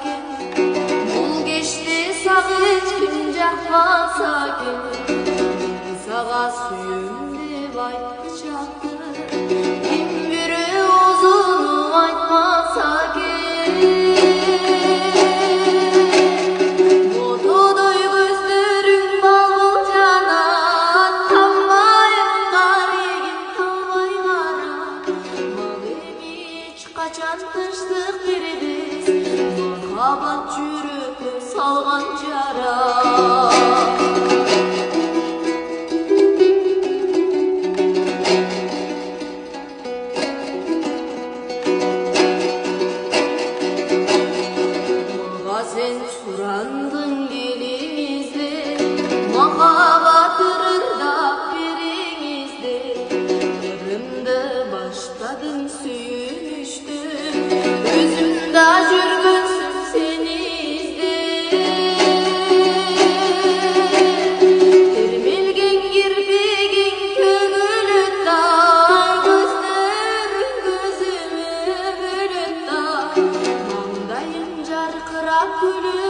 экен, бул кечти сагынч ким жакпаса экен, сага сүйөм деп айткычакты ким бирөө оозуну айтмаса экен. Ботодой көздөрүң балбыл жанат, танбайм карегин талбай кара, ал эми эч качан тынчтык бербес, махаббат жүрөккө салган жара. Sen surandın dilimizde, makabat ırırdap birimizde, ırımda başladın süyünüştüm, özümda жүргөнсүн seni izde. Termelgen kirpigin kөгөлөт да, gözlөрүң gözüme bölөt да, маңдайым жаркырап күлөт.